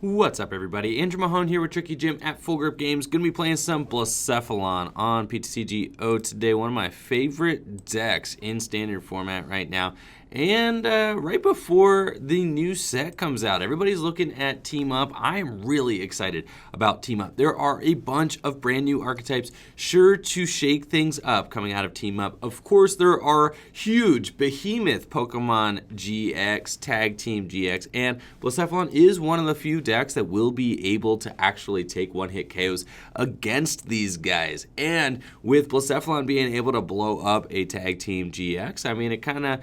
What's up, everybody? Andrew Mahone here with Tricky Jim at Full Grip Games. Gonna be playing some Blacephalon on TCG today. One of my favorite decks in standard format right now. And right before the new set comes out, everybody's looking at Team Up. I am really excited about Team Up. There are a bunch of brand new archetypes sure to shake things up coming out of Team Up. Of course, there are huge behemoth Pokemon GX, Tag Team GX, and Blacephalon is one of the few decks that will be able to actually take one-hit KOs against these guys. And with Blacephalon being able to blow up a Tag Team GX, I mean, it kind of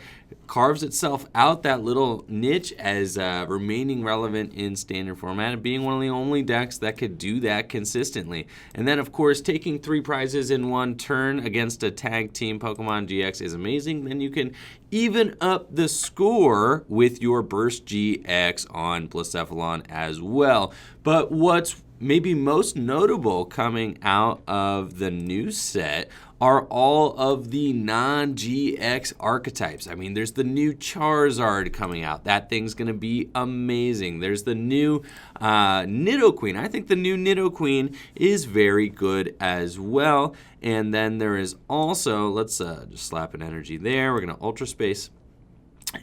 carves itself out that little niche as remaining relevant in standard format and being one of the only decks that could do that consistently. And then, of course, taking 3 prizes in one turn against a Tag Team Pokemon GX is amazing. Then you can even up the score with your Burst GX on Blacephalon as well. But what's maybe most notable coming out of the new set are all of the non-GX archetypes. I mean, there's the new Charizard coming out. That thing's going to be amazing. There's the new Nidoqueen. I think the new Nidoqueen is very good as well. And then there is also, let's just slap an energy there. We're going to Ultra Space.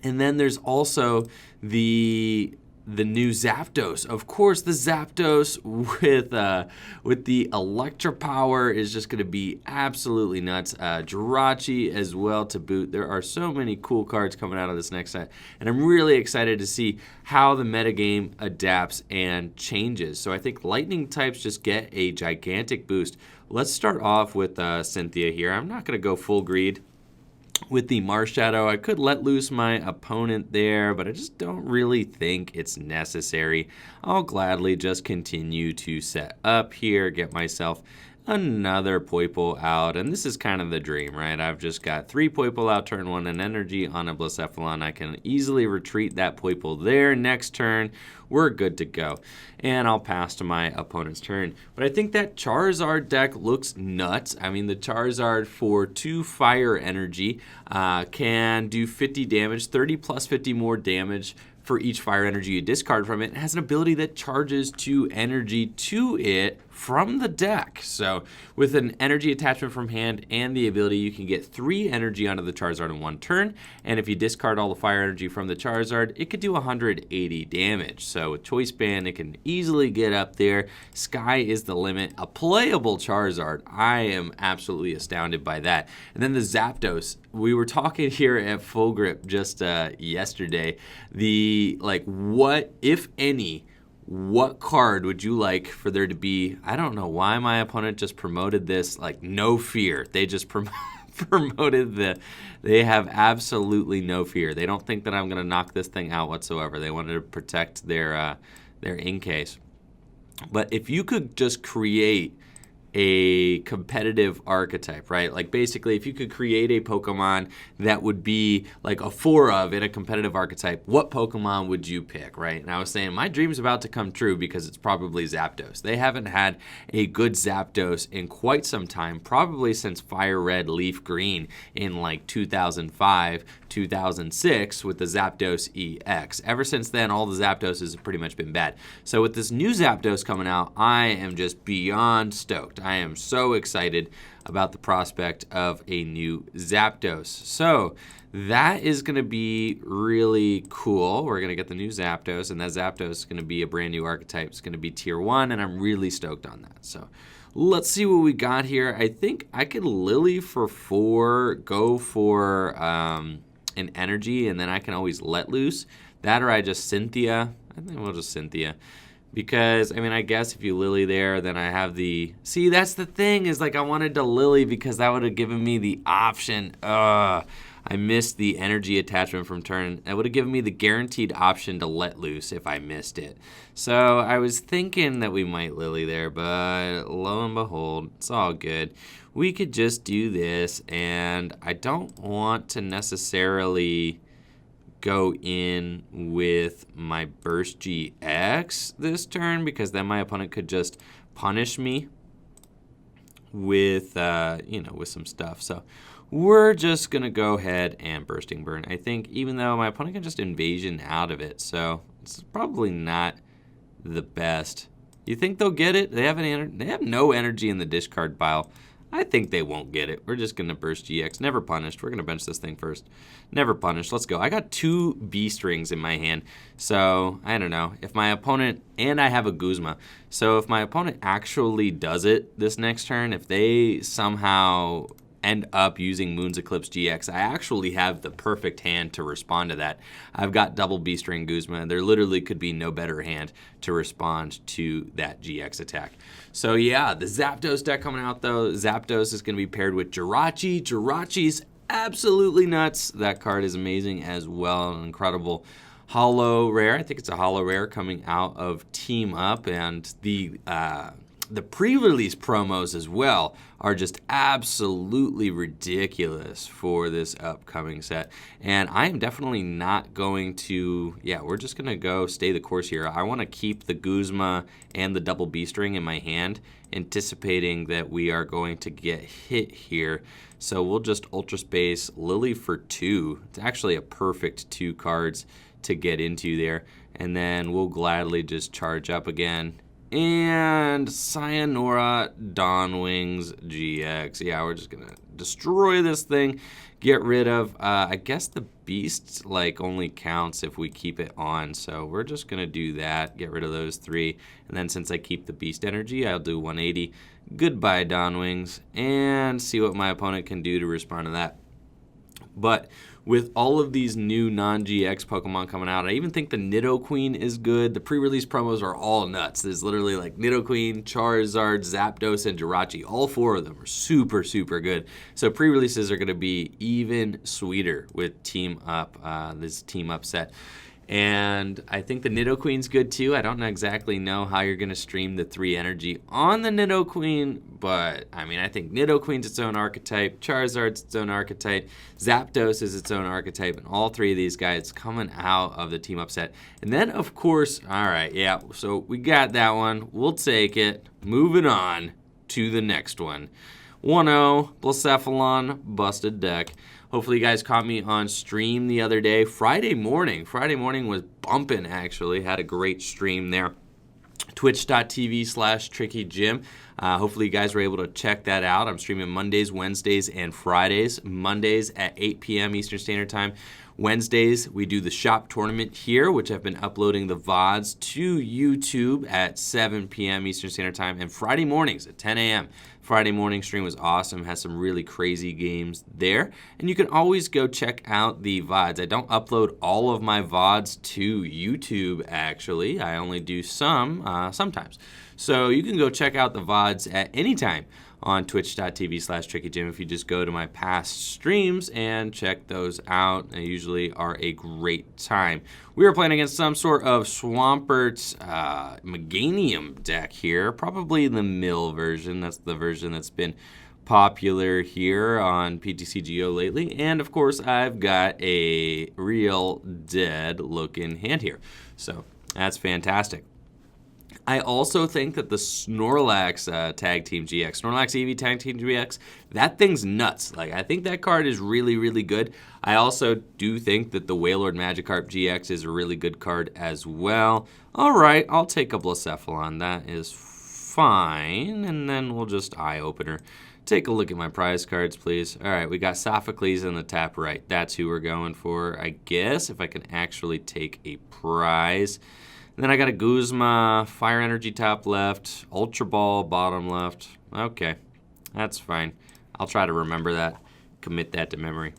And then there's also the new Zapdos. Of course, the Zapdos with the Electro Power is just going to be absolutely nuts. Jirachi as well to boot. There are so many cool cards coming out of this next set, and I'm really excited to see how the metagame adapts and changes. So I think Lightning types just get a gigantic boost. Let's start off with Cynthia here. I'm not going to go full greed with the Marshadow. I could let loose my opponent there, but I just don't really think it's necessary. I'll gladly just continue to set up here, get myself another Poipole out, and this is kind of the dream, right? I've just got 3 Poipole out turn 1 and energy on a Blacephalon. I can easily retreat that Poipole there. Next turn, we're good to go. And I'll pass to my opponent's turn. But I think that Charizard deck looks nuts. I mean, the Charizard for 2 fire energy can do 50 damage, 30 plus 50 more damage for each fire energy you discard from it. It has an ability that charges 2 energy to it from the deck. So with an energy attachment from hand and the ability, you can get 3 energy onto the Charizard in 1 turn. And if you discard all the fire energy from the Charizard, it could do 180 damage. So with Choice Band, it can easily get up there. Sky is the limit. A playable Charizard. I am absolutely astounded by that. And then the Zapdos. We were talking here at Full Grip just yesterday. What, if any, what card would you like for there to be? I don't know why my opponent just promoted this, like, no fear. They just promoted they have absolutely no fear. They don't think that I'm going to knock this thing out whatsoever. They wanted to protect their in case. But if you could just create a competitive archetype, right? Like, basically, if you could create a Pokemon that would be like a 4 of in a competitive archetype, what Pokemon would you pick, right? And I was saying my dream's about to come true because it's probably Zapdos. They haven't had a good Zapdos in quite some time, probably since Fire Red, Leaf Green in like 2005, 2006 with the Zapdos EX. Ever since then, all the Zapdoses have pretty much been bad. So with this new Zapdos coming out, I am just beyond stoked. I am so excited about the prospect of a new Zapdos. So that is going to be really cool. We're going to get the new Zapdos, and that Zapdos is going to be a brand new archetype. It's going to be tier 1, and I'm really stoked on that. So let's see what we got here. I think I could Lillie for 4, go for an energy, and then I can always let loose. That, or I just Cynthia. I think we'll just Cynthia. Because, I mean, I guess if you Lillie there, then I have the... See, that's the thing, is like I wanted to Lillie because that would have given me the option. I missed the energy attachment from turn. That would have given me the guaranteed option to let loose if I missed it. So I was thinking that we might Lillie there, but lo and behold, it's all good. We could just do this, and I don't want to necessarily go in with my Burst GX this turn, because then my opponent could just punish me with, with some stuff. So we're just going to go ahead and Bursting Burn. I think even though my opponent can just Invasion out of it, so it's probably not the best. You think they'll get it? They have no energy in the discard pile. I think they won't get it. We're just going to burst GX. Never punished. We're going to bench this thing first. Never punished. Let's go. I got 2 Beast Rings in my hand. So, I don't know. If my opponent, and I have a Guzma. So, if my opponent actually does it this next turn, if they somehow end up using Moon's Eclipse GX, I actually have the perfect hand to respond to that. I've got double Beast Ring Guzma. There literally could be no better hand to respond to that GX attack. So yeah, the Zapdos deck coming out though. Zapdos is going to be paired with Jirachi. Jirachi's absolutely nuts. That card is amazing as well. An incredible holo rare. I think it's a holo rare coming out of Team Up, and the pre-release promos as well are just absolutely ridiculous for this upcoming set. And I am definitely not going to, we're just going to go stay the course here. I want to keep the Guzma and the double Beast Ring in my hand, anticipating that we are going to get hit here. So we'll just Ultra Space Lillie for 2. It's actually a perfect 2 cards to get into there. And then we'll gladly just charge up again. And Sayonara Dawnwings GX. Yeah, we're just going to destroy this thing, get rid of, I guess the Beast only counts if we keep it on. So we're just going to do that, get rid of those 3. And then since I keep the Beast Energy, I'll do 180. Goodbye, Dawnwings, and see what my opponent can do to respond to that. But with all of these new non-GX Pokemon coming out, I even think the Nidoqueen is good. The pre-release promos are all nuts. There's literally Nidoqueen, Charizard, Zapdos, and Jirachi. All 4 of them are super, super good. So pre-releases are going to be even sweeter with Team Up, this Team Up set. And I think the Nidoqueen's good too. I don't exactly know how you're going to stream the 3 energy on the Nidoqueen, but I mean, I think Nidoqueen's its own archetype, Charizard's its own archetype, Zapdos is its own archetype, and all 3 of these guys coming out of the Team Up set. And then, of course, all right, yeah, so we got that one. We'll take it. Moving on to the next one. 1-0, Blacephalon, busted deck. Hopefully you guys caught me on stream the other day. Friday morning was bumping, actually. Had a great stream there. Twitch.tv/TrickyJim. Hopefully you guys were able to check that out. I'm streaming Mondays, Wednesdays, and Fridays. Mondays at 8 p.m. Eastern Standard Time. Wednesdays, we do the shop tournament here, which I've been uploading the VODs to YouTube at 7 p.m. Eastern Standard Time. And Friday mornings at 10 a.m. Friday morning stream was awesome. Has some really crazy games there. And you can always go check out the VODs. I don't upload all of my VODs to YouTube, actually. I only do some sometimes. So you can go check out the VODs at any time on twitch.tv/TrickyJim if you just go to my past streams and check those out. They usually are a great time. We are playing against some sort of Swampert Meganium deck here, probably the mill version. That's the version that's been popular here on PTCGO lately. And of course, I've got a real dead looking hand here. So that's fantastic. I also think that the Snorlax Tag Team GX, Snorlax EV Tag Team GX, that thing's nuts. I think that card is really, really good. I also do think that the Wailord Magikarp GX is a really good card as well. All right, I'll take a Blacephalon. That is fine. And then we'll just eye opener. Take a look at my prize cards, please. All right, we got Sophocles in the top right. That's who we're going for, I guess, if I can actually take a prize. And then I got a Guzma, Fire Energy top left, Ultra Ball bottom left. Okay, that's fine. I'll try to remember that, commit that to memory.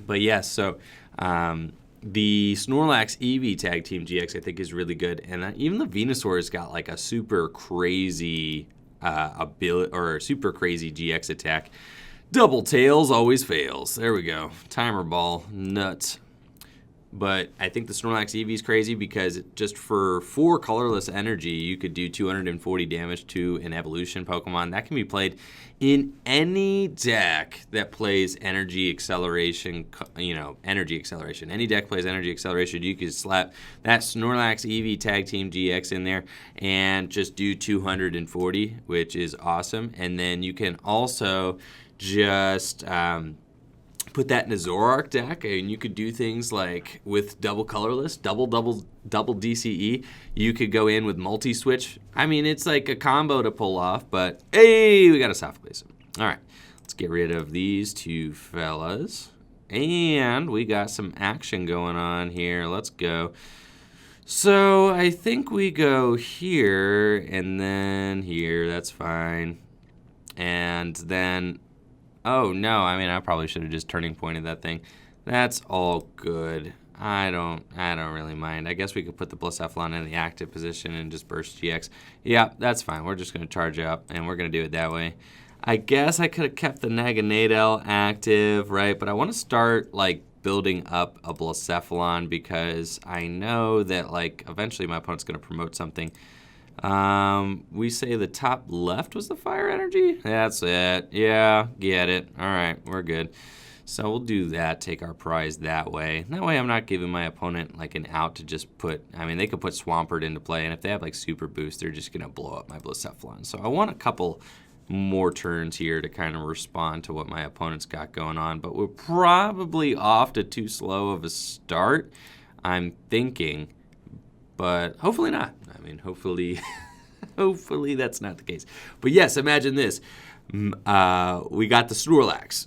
But yes, so the Snorlax EV Tag Team GX I think is really good. And even the Venusaur's got a super crazy ability, or super crazy GX attack. Double tails always fails. There we go. Timer ball, nuts. But I think the Snorlax EV is crazy because just for 4 colorless energy, you could do 240 damage to an evolution Pokemon. That can be played in any deck that plays energy acceleration, energy acceleration. Any deck plays energy acceleration, you could slap that Snorlax EV Tag Team GX in there and just do 240, which is awesome. And then you can also just put that in a Zoroark deck, and you could do things like with double colorless, double DCE. You could go in with multi-switch. I mean, it's like a combo to pull off, but hey, we got a Sophocles. All right, let's get rid of these two fellas. And we got some action going on here. Let's go. So I think we go here and then here. That's fine. And then, oh no, I mean, I probably should have just turning pointed that thing. That's all good. I don't really mind. I guess we could put the Blacephalon in the active position and just burst GX. Yeah, that's fine. We're just going to charge up, and we're going to do it that way. I guess I could have kept the Naganadel active, right? But I want to start, like, building up a Blacephalon because I know that, like, eventually my opponent's going to promote something. We say the top left was the fire energy? That's it. Yeah, get it. All right, we're good. So we'll do that, take our prize that way. That way I'm not giving my opponent like an out to just put, I mean, they could put Swampert into play, and if they have like super boost, they're just gonna blow up my Blacephalon. So I want a couple more turns here to kind of respond to what my opponent's got going on, but we're probably off to too slow of a start, I'm thinking, but hopefully not. I mean, hopefully, hopefully that's not the case. But yes, imagine this. We got the Snorlax,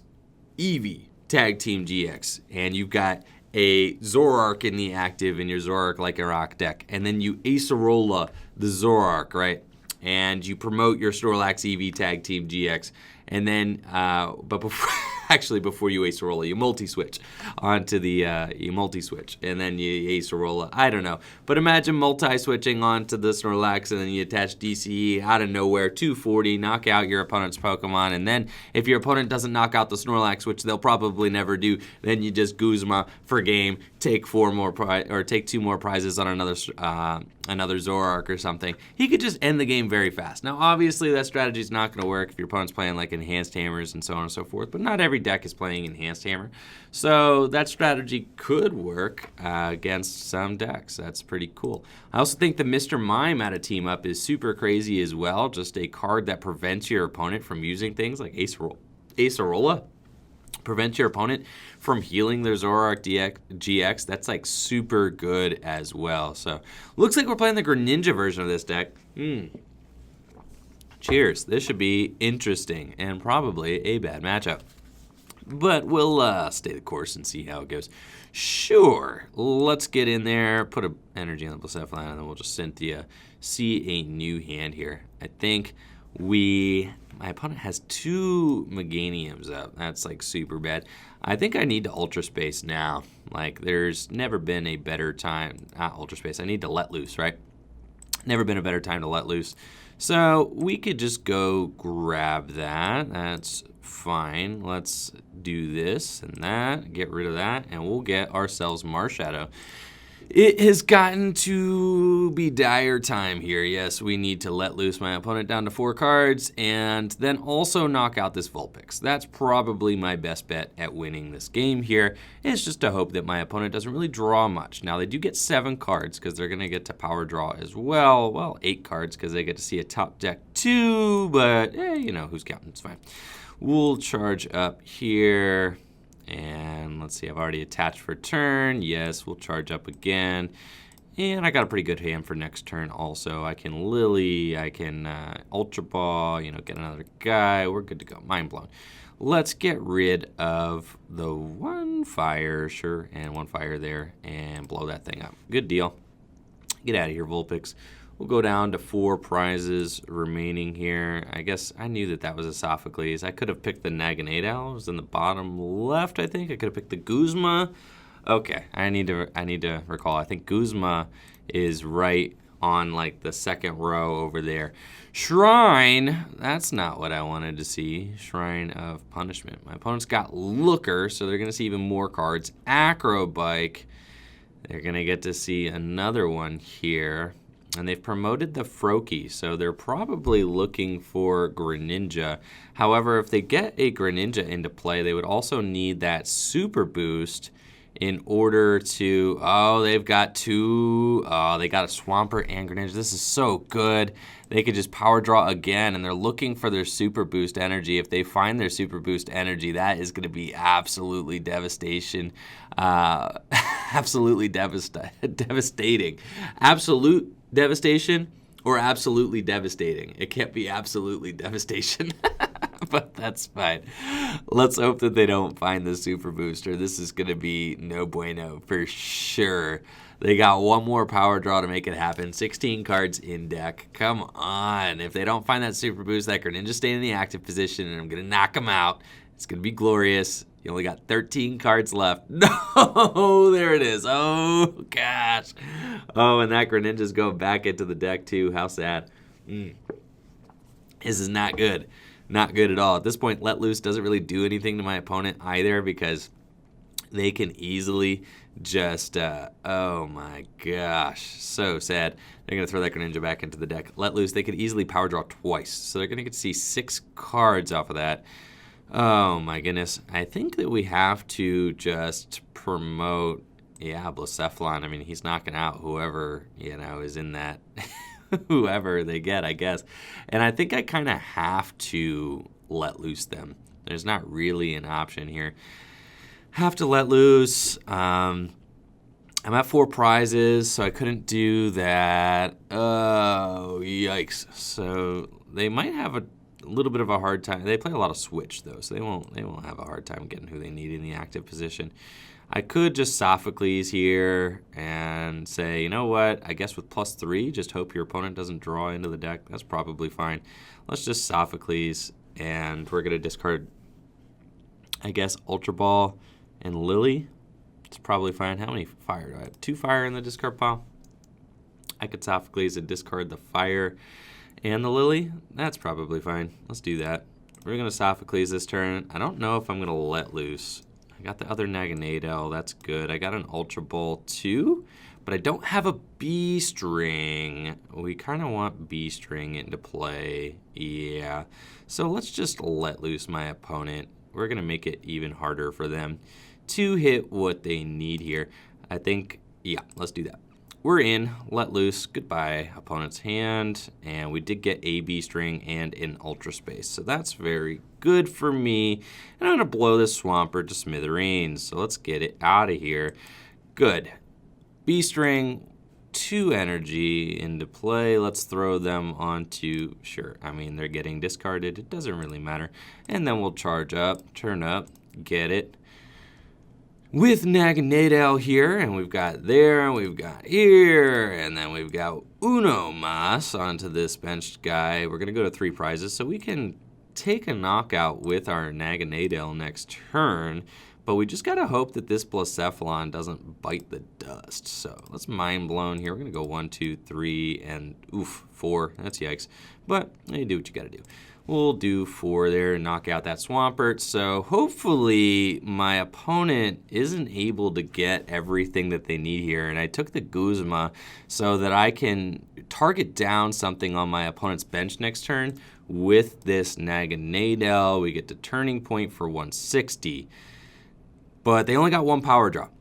Eevee, Tag Team GX, and you've got a Zoroark in the active in your Zoroark like a rock deck, and then you Acerola the Zoroark, right? And you promote your Snorlax Eevee Tag Team GX, and then, but before, actually before you Acerola, you multi-switch onto the, you multi-switch, and then you Acerola, I don't know. But imagine multi-switching onto the Snorlax, and then you attach DCE out of nowhere, 240, knock out your opponent's Pokemon, and then if your opponent doesn't knock out the Snorlax, which they'll probably never do, then you just Guzma for game, take take 2 more prizes on another Zoroark or something. He could just end the game very fast. Now, obviously, that strategy is not going to work if your opponent's playing like enhanced hammers and so on and so forth, but not every deck is playing enhanced hammer. So that strategy could work against some decks. That's pretty cool. I also think the Mr. Mime out of Team Up is super crazy as well. Just a card that prevents your opponent from using things like Acerola. Prevents your opponent from healing their Zoroark GX. That's like super good as well. So looks like we're playing the Greninja version of this deck. Cheers. This should be interesting and probably a bad matchup. But we'll stay the course and see how it goes. Sure. Let's get in there, put an energy on the Blacephalon, and then we'll just Cynthia. See a new hand here. I think my opponent has 2 Meganiums up. That's like super bad. I think I need to Ultra Space now. Like, there's never been a better time. Ultra Space. I need to let loose, right? Never been a better time to let loose. So we could just go grab that. That's fine. Let's do this and that. Get rid of that, and we'll get ourselves Marshadow. It has gotten to be dire time here. Yes, we need to let loose my opponent down to 4 cards and then also knock out this Vulpix. That's probably my best bet at winning this game here. It's just to hope that my opponent doesn't really draw much. Now, they do get 7 cards because they're going to get to power draw as well. Well, 8 cards because they get to see a top deck too, but you know, who's counting? It's fine. We'll charge up here. And let's see, I've already attached for turn. Yes, we'll charge up again. And I got a pretty good hand for next turn also. I can Lillie, I can Ultra Ball, you know, get another guy. We're good to go. Mind blown. Let's get rid of the 1 fire, sure, and 1 fire there, and blow that thing up. Good deal. Get out of here, Vulpix. We'll go down to 4 prizes remaining here. I guess I knew that was a Sophocles. I could have picked the Naganadel. It was in the bottom left, I think. I could have picked the Guzma. Okay, I need to recall. I think Guzma is right on like the 2nd row over there. Shrine, that's not what I wanted to see. Shrine of Punishment. My opponent's got Looker, so they're going to see even more cards. Acrobike, they're going to get to see another one here. And they've promoted the Froakie, so they're probably looking for Greninja. However, if they get a Greninja into play, they would also need that super boost in order to, oh, they've got two, oh, they got a Swampert and Greninja. This is so good. They could just power draw again, and they're looking for their Super Boost Energy. If they find their Super Boost Energy, that is going to be absolutely devastation. Absolutely devastating. Absolute devastation or absolutely devastating. It can't be absolutely devastation. But that's fine. Let's hope that they don't find the Super Booster. This is going to be no bueno for sure. They got one more power draw to make it happen. 16 cards in deck. Come on. If they don't find that Super Boost, that Greninja stay in the active position, and I'm going to knock them out. It's going to be glorious. You only got 13 cards left. No, there it is. Oh, gosh. Oh, and that Greninja's going back into the deck, too. How sad. This is not good. Not good at all. At this point, Let Loose doesn't really do anything to my opponent either, because they can easily just, oh my gosh, so sad. They're going to throw that Greninja back into the deck. Let Loose, they could easily power draw twice, so they're going to get to see 6 cards off of that. Oh my goodness. I think that we have to just promote, yeah, Blacephalon. I mean, he's knocking out whoever, you know, is in that... whoever they get, I guess. And I think I kind of have to let loose them. There's not really an option here. Have to let loose. I'm at 4 prizes, so I couldn't do that. Oh, yikes. So they might have a little bit of a hard time. They play a lot of Switch, though, so they won't have a hard time getting who they need in the active position. I could just Sophocles here and say, you know what, I guess with +3, just hope your opponent doesn't draw into the deck. That's probably fine. Let's just Sophocles, and we're going to discard, I guess, Ultra Ball and Lillie. It's probably fine. How many fire do I have? 2 fire in the discard pile. I could Sophocles and discard the fire and the Lillie. That's probably fine. Let's do that. We're going to Sophocles this turn. I don't know if I'm going to let loose. I got the other Naganadel, that's good. I got an Ultra Ball too, but I don't have a Beast Ring. We kind of want Beast Ring into play, yeah. So let's just let loose my opponent. We're going to make it even harder for them to hit what they need here. I think, yeah, let's do that. We're in, let loose, goodbye, opponent's hand, and we did get a Beast Ring and an Ultra Space, so that's very good for me. And I'm going to blow this Swampert to smithereens, so let's get it out of here. Good. Beast Ring, 2 energy into play. Let's throw them onto, sure, I mean, they're getting discarded. It doesn't really matter. And then we'll charge up, turn up, get it. With Naganadel here, and we've got there, and we've got here, and then we've got Uno Mas onto this benched guy. We're going to go to 3 prizes, so we can take a knockout with our Naganadel next turn, but we just got to hope that this Blacephalon doesn't bite the dust. So let's Mind Blown here. We're going to go 1, 2, 3, and oof, 4. That's yikes, but you do what you got to do. We'll do 4 there and knock out that Swampert. So hopefully my opponent isn't able to get everything that they need here. And I took the Guzma so that I can target down something on my opponent's bench next turn with this Naganadel. We get to Turning Point for 160. But they only got 1 power drop.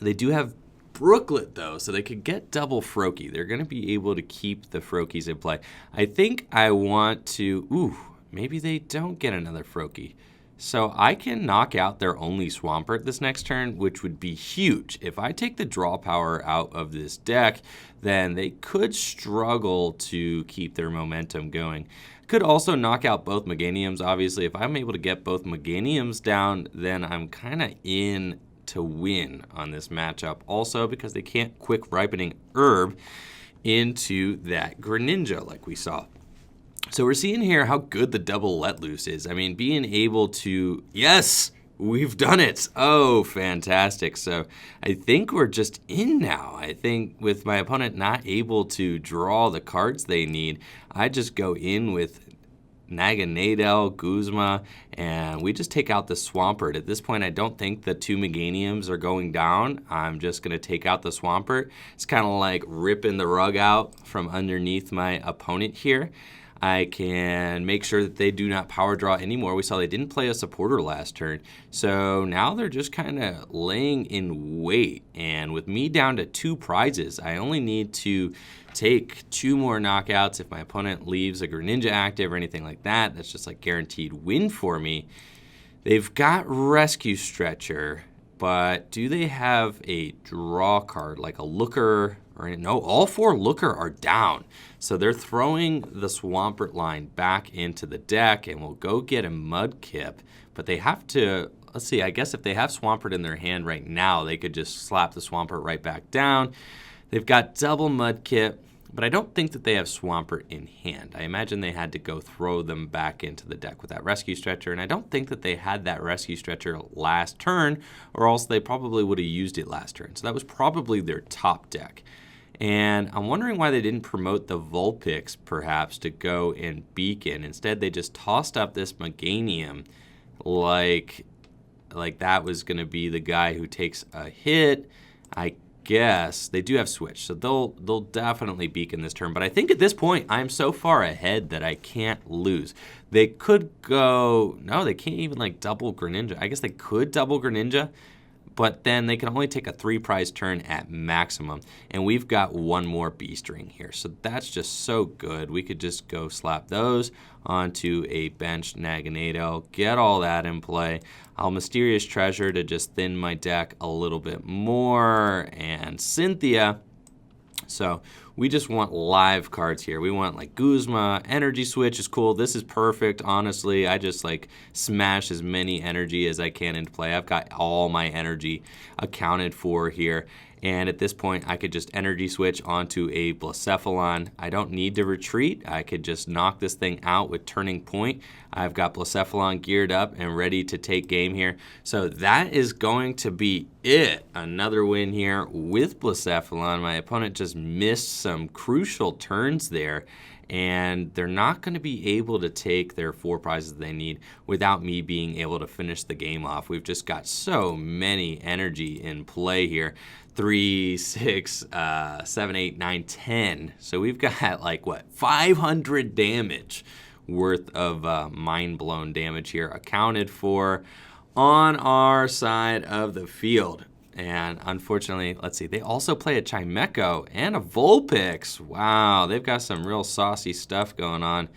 They do have Brooklet, though, so they could get double Froakie. They're going to be able to keep the Froakies in play. I think I want to... Ooh, maybe they don't get another Froakie. So I can knock out their only Swampert this next turn, which would be huge. If I take the draw power out of this deck, then they could struggle to keep their momentum going. Could also knock out both Meganiums, obviously. If I'm able to get both Meganiums down, then I'm kind of in to win on this matchup. Also, because they can't quick ripening herb into that Greninja like we saw. So we're seeing here how good the double let loose is. I mean, being able to, yes, we've done it. Oh, fantastic. So I think we're just in now. I think with my opponent not able to draw the cards they need, I just go in with Naganadel, Guzma, and we just take out the Swampert. At this point, I don't think the 2 Meganiums are going down. I'm just going to take out the Swampert. It's kind of like ripping the rug out from underneath my opponent here. I can make sure that they do not power draw anymore. We saw they didn't play a supporter last turn. So now they're just kind of laying in wait. And with me down to 2 prizes, I only need to take 2 more knockouts. If my opponent leaves a Greninja active or anything like that, that's just like guaranteed win for me. They've got Rescue Stretcher, but do they have a draw card like a Looker? Or no, all 4 Looker are down. So they're throwing the Swampert line back into the deck, and we'll go get a Mudkip. But they have to, let's see, I guess if they have Swampert in their hand right now, they could just slap the Swampert right back down. They've got double Mudkip, but I don't think that they have Swampert in hand. I imagine they had to go throw them back into the deck with that Rescue Stretcher, and I don't think that they had that Rescue Stretcher last turn, or else they probably would have used it last turn. So that was probably their top deck. And I'm wondering why they didn't promote the Vulpix, perhaps, to go and Beacon. Instead, they just tossed up this Meganium like that was going to be the guy who takes a hit. I guess they do have Switch, so they'll definitely Beacon this turn. But I think at this point, I'm so far ahead that I can't lose. They could go... No, they can't even, like, double Greninja. I guess they could double Greninja, but then they can only take a 3-prize turn at maximum. And we've got 1 more Beast Ring here. So that's just so good. We could just go slap those onto a bench Naganadel, get all that in play. I'll Mysterious Treasure to just thin my deck a little bit more. And Cynthia. So we just want live cards here. We want like Guzma, Energy Switch is cool. This is perfect, honestly. I just like smash as many energy as I can into play. I've got all my energy accounted for here. And at this point, I could just Energy Switch onto a Blacephalon. I don't need to retreat. I could just knock this thing out with Turning Point. I've got Blacephalon geared up and ready to take game here. So that is going to be it. Another win here with Blacephalon. My opponent just missed some crucial turns there, and they're not going to be able to take their 4 prizes they need without me being able to finish the game off. We've just got so many energy in play here. 3, 6, 7, 8, 9, 10. So we've got like, what, 500 damage worth of mind-blown damage here accounted for on our side of the field. And unfortunately, let's see, they also play a Chimecho and a Vulpix. Wow, they've got some real saucy stuff going on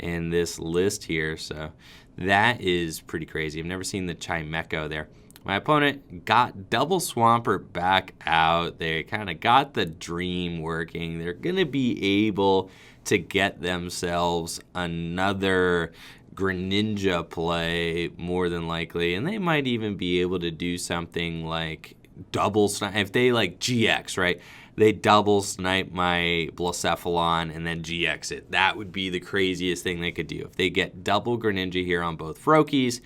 in this list here. So that is pretty crazy. I've never seen the Chimecho there. My opponent got double Swampert back out. They kind of got the dream working. They're going to be able to get themselves another Greninja play, more than likely. And they might even be able to do something like double snipe. If they like GX, right? They double snipe my Blacephalon and then GX it. That would be the craziest thing they could do. If they get double Greninja here on both Froakies,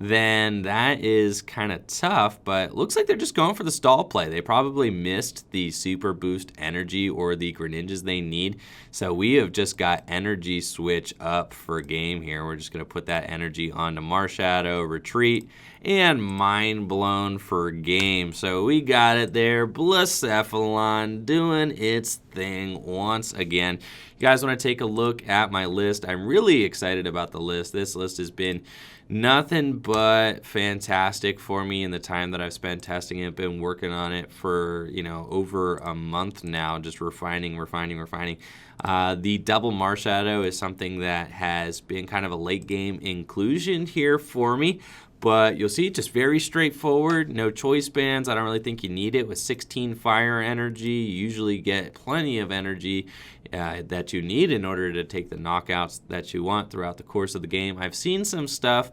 then that is kind of tough, but looks like they're just going for the stall play. They probably missed the super boost energy or the Greninjas they need, so we have just got Energy Switch up for game here. We're just going to put that energy onto Marshadow, retreat, and Mind Blown for game. So we got it there. Blacephalon doing its thing once again. You guys want to take a look at my list? I'm really excited about the list. This list has been nothing but fantastic for me in the time that I've spent testing it. Been working on it for, over a month now, just refining. The double Marshadow is something that has been kind of a late game inclusion here for me. But you'll see, just very straightforward, no choice bands. I don't really think you need it. With 16 fire energy, you usually get plenty of energy that you need in order to take the knockouts that you want throughout the course of the game. I've seen some stuff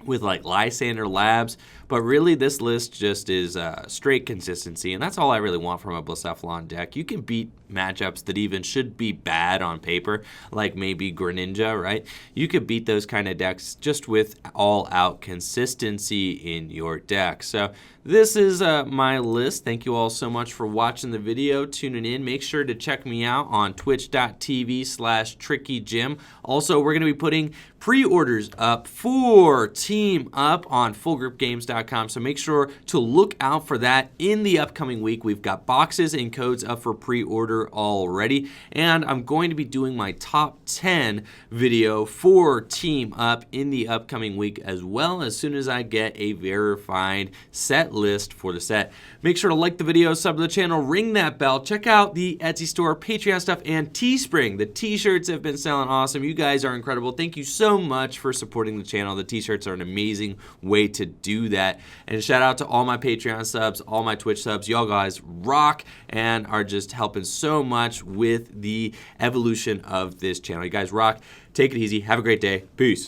with like Lysander Labs, but really this list just is straight consistency, and that's all I really want from a Blacephalon deck. You can beat matchups that even should be bad on paper, like maybe Greninja, right? You could beat those kind of decks just with all-out consistency in your deck. So this is my list. Thank you all so much for watching the video, tuning in. Make sure to check me out on twitch.tv/TrickyJim. Also, we're going to be putting pre-orders up for Team Up on FullGripGames.com, so make sure to look out for that in the upcoming week. We've got boxes and codes up for pre-order pre-order already. And I'm going to be doing my top 10 video for Team Up in the upcoming week as well, as soon as I get a verified set list for the set. Make sure to like the video, sub to the channel, ring that bell, check out the Etsy store, Patreon stuff, and Teespring. The t-shirts have been selling awesome. You guys are incredible. Thank you so much for supporting the channel. The t-shirts are an amazing way to do that. And shout out to all my Patreon subs, all my Twitch subs. Y'all guys rock and are just helping so much with the evolution of this channel. You guys rock. Take it easy. Have a great day. Peace.